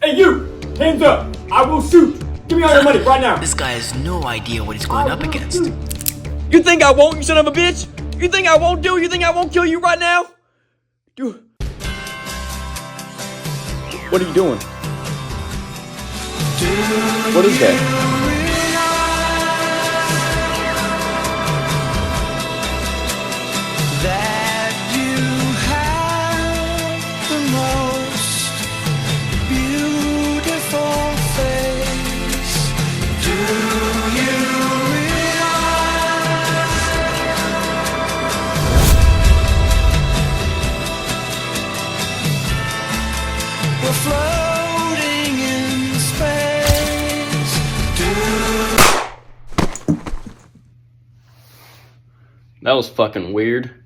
Hey, you! Hands up! I will shoot! Give me all your money right now! This guy has no idea what he's going up against. You think I won't, you son of a bitch? You think I won't do? You think I won't kill you right now? Dude. What are you doing? What is that? That you have the most beautiful face. Do you realize we're floating in space? That was fucking weird.